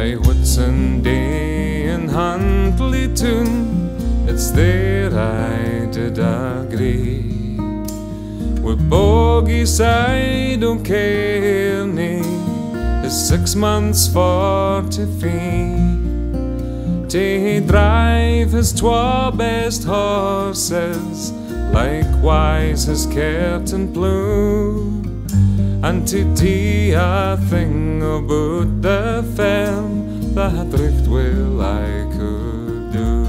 By Whitsunday and Huntlytoon, it's there I did agree. With Bogieside O'Kearney is 6 months for to fee, to drive his 2 best horses, likewise his curtain plume, and to do a thing about the firm that richt well I could do.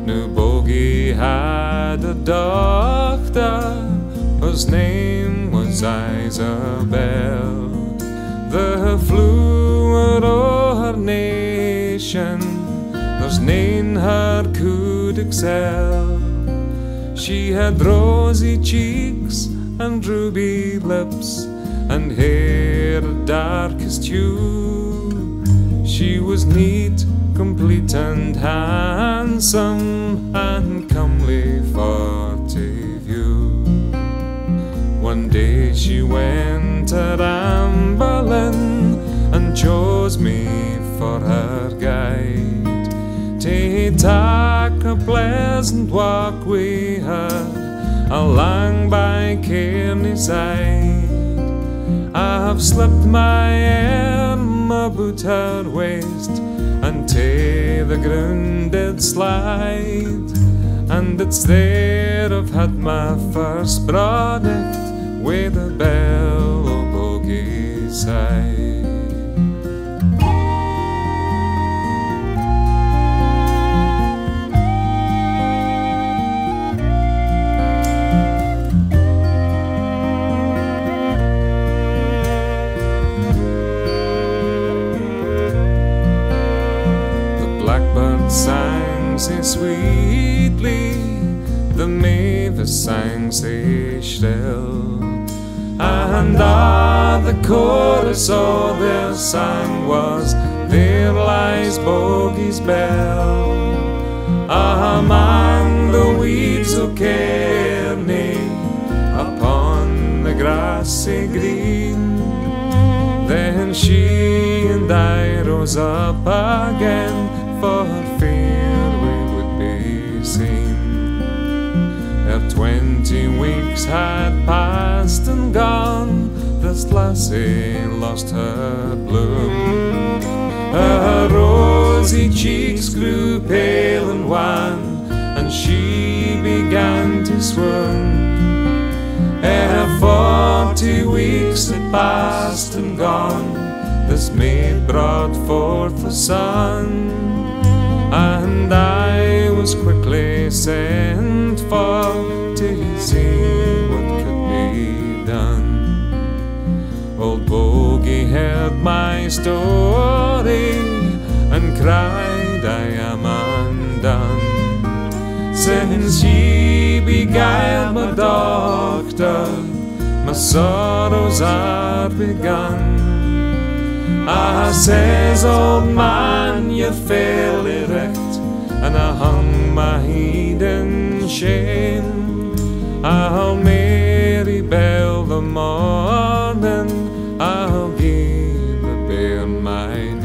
Now Bogie had a doctor whose name was Isabel. The flew o'er her nation, there's none her could excel. She had rosy cheeks and ruby lips, and hair dark as dew. She was neat, complete and handsome, and comely for to view. One day she went a rambling, and chose me for her guide, to take a pleasant walk with her along by Kearney side. I've slipped my arm about her waist, and to the ground did slide, and it's there I've had my first product with the bell of Bogieside. Blackbird sang so sweetly, the mavis sang so shrill, and the chorus of their song was, there lies Bogie's bell. Among the weeds of Kearney, upon the grassy green, then she and I rose up again, for fear we would be seen. Ere 20 weeks had passed and gone, this lassie lost her bloom. Her rosy cheeks grew pale and wan, and she began to swoon. Ere 40 weeks had passed and gone, this maid brought forth a son, and I was quickly sent for to see what could be done. Old Bogie heard my story and cried, I am undone. Since ye beguiled my doctor, my sorrows are begun. I says, old man, you're fairly wrecked, and I hung my head in shame. I'll marry Bell the morning, I'll give the bear my name.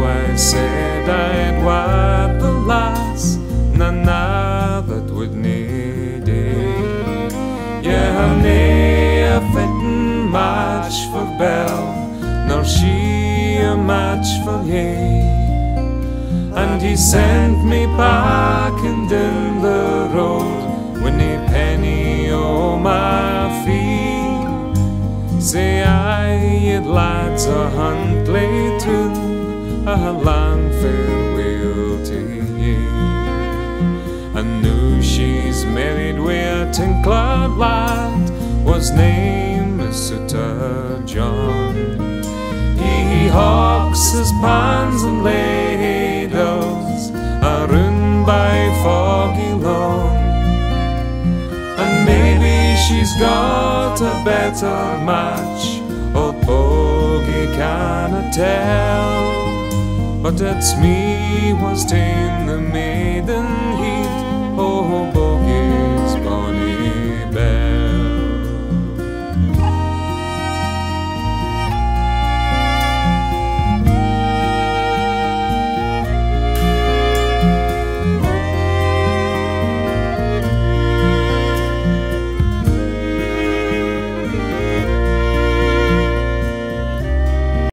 I said I'd wed the lass, none that would need it. You're nae a fitting match for Bell, nor she a match for ye. And he sent me packing down the road with nae penny o' my fee. Say I, ye lads o' Huntlytoon, a long farewell to ye. And now she's married with a tinkler lad, whose name is Suitor John. He hawks his pans and ladles around by Foggy Lawn, and maybe she's got not a better match, old Bogey canna tell. But it's me was taking